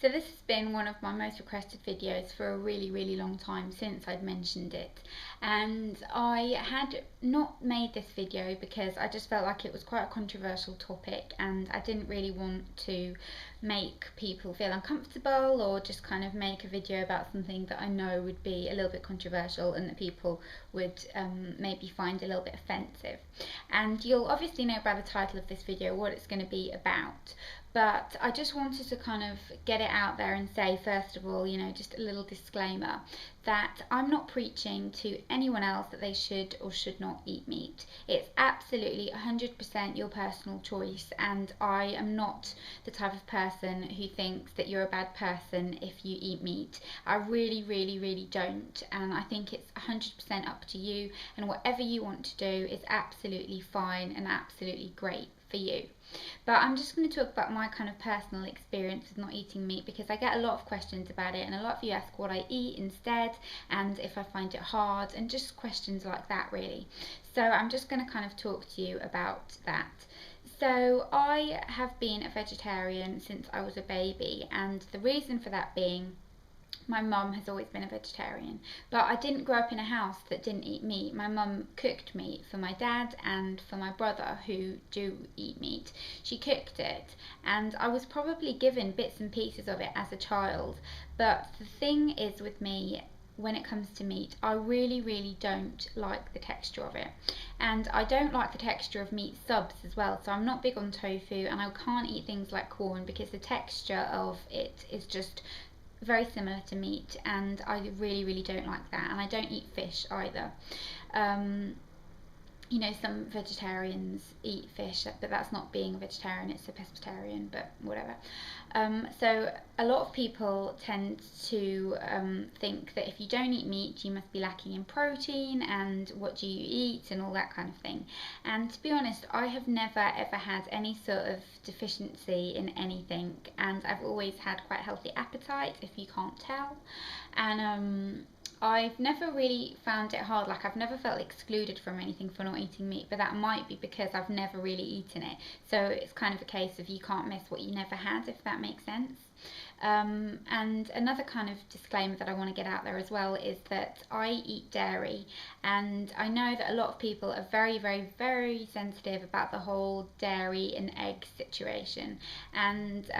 So this has been one of my most requested videos for a really long time since I'd mentioned it, and I had not made this video because I just felt like it was quite a controversial topic and I didn't really want to make people feel uncomfortable or just kind of make a video about something that I know would be a little bit controversial and that people would maybe find a little bit offensive. And you'll obviously know by the title of this video what it's going to be about. But I just wanted to kind of get it out there and say, first of all, just a little disclaimer that I'm not preaching to anyone else that they should or should not eat meat. It's absolutely 100% your personal choice, and I am not the type of person who thinks that you're a bad person if you eat meat. I really don't, and I think it's 100% up to you, and whatever you want to do is absolutely fine and absolutely great for you. But I'm just going to talk about my kind of personal experience with not eating meat, because I get a lot of questions about it, and a lot of you ask what I eat instead and if I find it hard, and just questions like that really. So I'm just going to kind of talk to you about that. So I have been a vegetarian since I was a baby, and the reason for that being, my mum has always been a vegetarian, but I didn't grow up in a house that didn't eat meat. My mum cooked meat for my dad and for my brother who do eat meat. She cooked it, and I was probably given bits and pieces of it as a child. But the thing is with me, when it comes to meat, I really don't like the texture of it, and I don't like the texture of meat subs as well. So I'm not big on tofu, and I can't eat things like corn because the texture of it is just very similar to meat, and I really don't like that. And I don't eat fish either. Some vegetarians eat fish, but that's not being a vegetarian, it's a pescatarian, but whatever. So a lot of people tend to think that if you don't eat meat, you must be lacking in protein, and what do you eat, and all that kind of thing. And to be honest, I have never ever had any sort of deficiency in anything, and I've always had quite a healthy appetite, if you can't tell. And I've never really found it hard, like I've never felt excluded from anything for not eating meat, but that might be because I've never really eaten it. So it's kind of a case of you can't miss what you never had, if that makes sense. And another kind of disclaimer that I want to get out there as well is that I eat dairy, and I know that a lot of people are very sensitive about the whole dairy and egg situation. And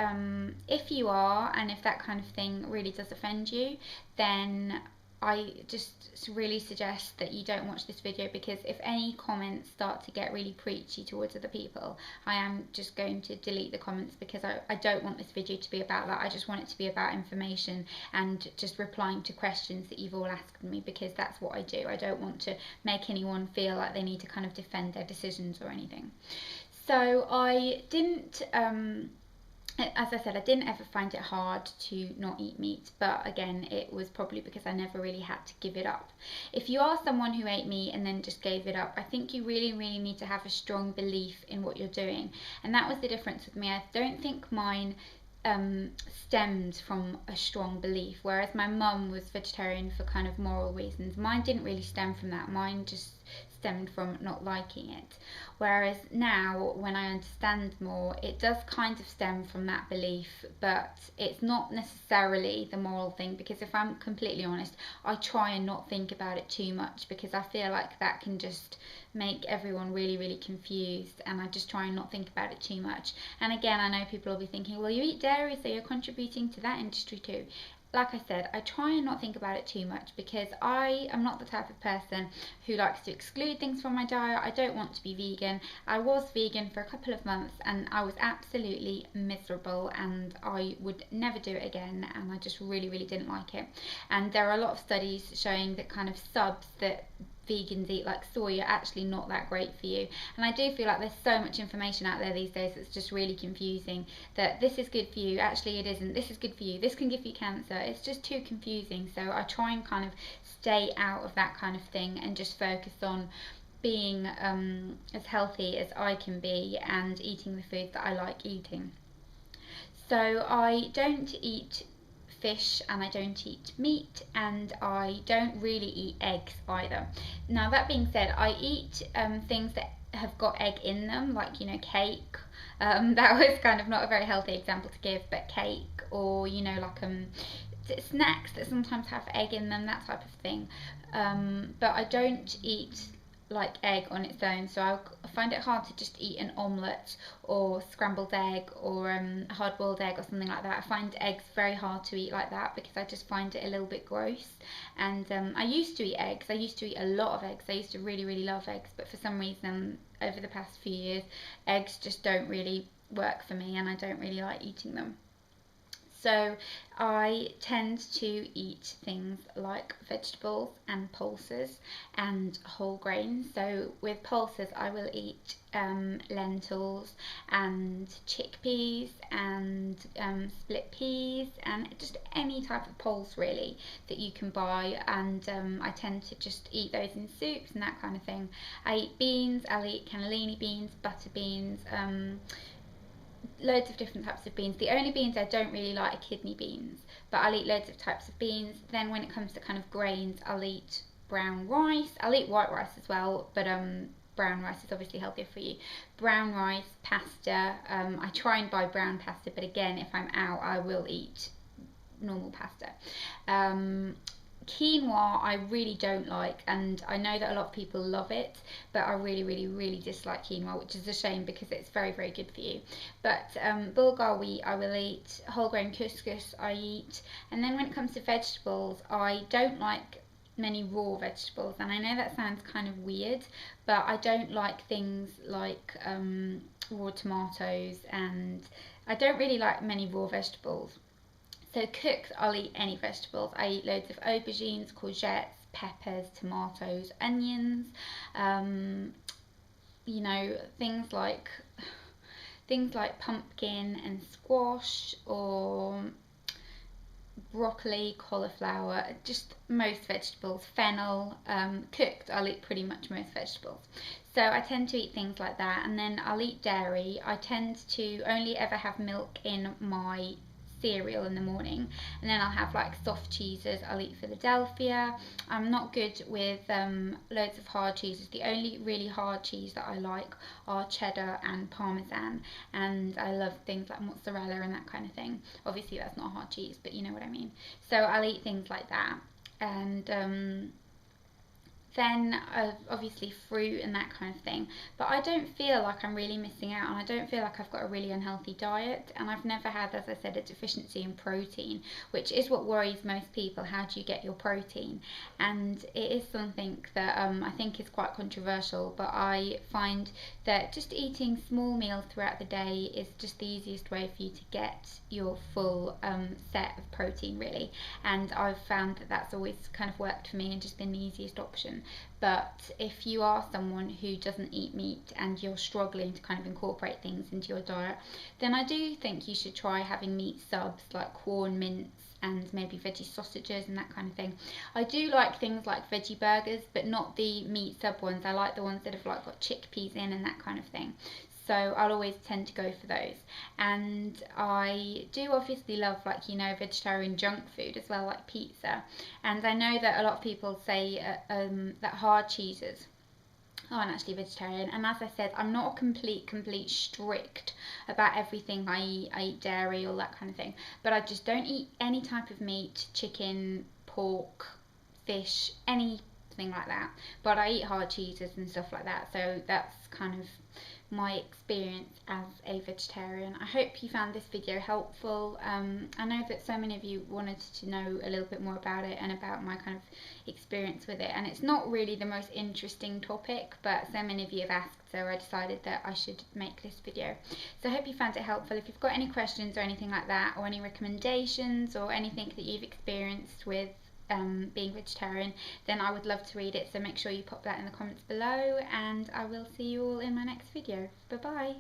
if you are, and if that kind of thing really does offend you, then I just really suggest that you don't watch this video, because if any comments start to get really preachy towards other people, I am just going to delete the comments, because I don't want this video to be about that. I just want it to be about information and just replying to questions that you've all asked me, because that's what I do. I don't want to make anyone feel like they need to kind of defend their decisions or anything. So I didn't as I said, I didn't ever find it hard to not eat meat, but again, it was probably because I never really had to give it up. If you are someone who ate meat and then just gave it up, I think you really need to have a strong belief in what you're doing. And that was the difference with me. I don't think mine stemmed from a strong belief, whereas my mum was vegetarian for kind of moral reasons. Mine didn't really stem from that. Mine just stemmed from not liking it. Whereas now, when I understand more, it does kind of stem from that belief, but it's not necessarily the moral thing, because if I'm completely honest, I try and not think about it too much, because I feel like that can just make everyone really confused, and I just try and not think about it too much. And again, I know people will be thinking, well, you eat dairy, so you're contributing to that industry too. Like I said, I try and not think about it too much, because I am not the type of person who likes to exclude things from my diet. I don't want to be vegan. I was vegan for a couple of months and I was absolutely miserable, and I would never do it again, and I just really didn't like it. And there are a lot of studies showing that kind of subs that vegans eat, like soy, are actually not that great for you. And I do feel like there's so much information out there these days that's just really confusing, that this is good for you, actually it isn't, this is good for you, this can give you cancer. It's just too confusing. So I try and kind of stay out of that kind of thing and just focus on being as healthy as I can be and eating the food that I like eating. So I don't eat fish, and I don't eat meat, and I don't really eat eggs either. Now, that being said, I eat things that have got egg in them, like, you know, cake. That was kind of not a very healthy example to give, but cake, or, you know, like snacks that sometimes have egg in them, that type of thing. But I don't eat like egg on its own, so I find it hard to just eat an omelette or scrambled egg or a hard-boiled egg or something like that. I find eggs very hard to eat like that because I just find it a little bit gross. And I used to eat eggs. I used to eat a lot of eggs. I used to really, really love eggs, but for some reason over the past few years, eggs just don't really work for me, and I don't really like eating them. So I tend to eat things like vegetables and pulses and whole grains. So with pulses, I will eat lentils and chickpeas and split peas and just any type of pulse really that you can buy. And I tend to just eat those in soups and that kind of thing. I eat beans. I'll eat cannellini beans, butter beans, loads of different types of beans. The only beans I don't really like are kidney beans, but I'll eat loads of types of beans. Then when it comes to kind of grains, I'll eat brown rice. I'll eat white rice as well, but brown rice is obviously healthier for you. Brown rice, pasta. I try and buy brown pasta, but again, if I'm out, I will eat normal pasta. Quinoa I really don't like, and I know that a lot of people love it, but I really, really, really dislike quinoa, which is a shame because it's very, very good for you. But bulgur wheat I will eat, whole grain couscous I eat, and then when it comes to vegetables, I don't like many raw vegetables, and I know that sounds kind of weird, but I don't like things like raw tomatoes, and I don't really like many raw vegetables. So cooked, I'll eat any vegetables. I eat loads of aubergines, courgettes, peppers, tomatoes, onions. You know, things like pumpkin and squash, or broccoli, cauliflower, just most vegetables. Fennel, cooked, I'll eat pretty much most vegetables. So I tend to eat things like that, and then I'll eat dairy. I tend to only ever have milk in my cereal in the morning, and then I'll have like soft cheeses. I'll eat Philadelphia. I'm not good with loads of hard cheeses. The only really hard cheese that I like are cheddar and parmesan, and I love things like mozzarella and that kind of thing. Obviously that's not hard cheese, but you know what I mean. So I'll eat things like that, and then obviously fruit and that kind of thing. But I don't feel like I'm really missing out, and I don't feel like I've got a really unhealthy diet, and I've never had, as I said, a deficiency in protein, which is what worries most people. How do you get your protein? And it is something that I think is quite controversial, but I find that just eating small meals throughout the day is just the easiest way for you to get your full set of protein really, and I've found that that's always kind of worked for me and just been the easiest option. But if you are someone who doesn't eat meat and you're struggling to kind of incorporate things into your diet, then I do think you should try having meat subs like Quorn mince and maybe veggie sausages and that kind of thing. I do like things like veggie burgers, but not the meat sub ones. I like the ones that have like got chickpeas in and that kind of thing. So I'll always tend to go for those. And I do obviously love, like, you know, vegetarian junk food as well, like pizza. And I know that a lot of people say that hard cheeses aren't actually vegetarian, and as I said, I'm not a complete strict about everything I eat. I eat dairy, all that kind of thing, but I just don't eat any type of meat, chicken, pork, fish, anything like that. But I eat hard cheeses and stuff like that, so that's kind of my experience as a vegetarian. I hope you found this video helpful. I know that so many of you wanted to know a little bit more about it and about my kind of experience with it, and it's not really the most interesting topic, but so many of you have asked, so I decided that I should make this video. So I hope you found it helpful. If you've got any questions or anything like that, or any recommendations or anything that you've experienced with being vegetarian, then I would love to read it, so make sure you pop that in the comments below, and I will see you all in my next video. Bye bye.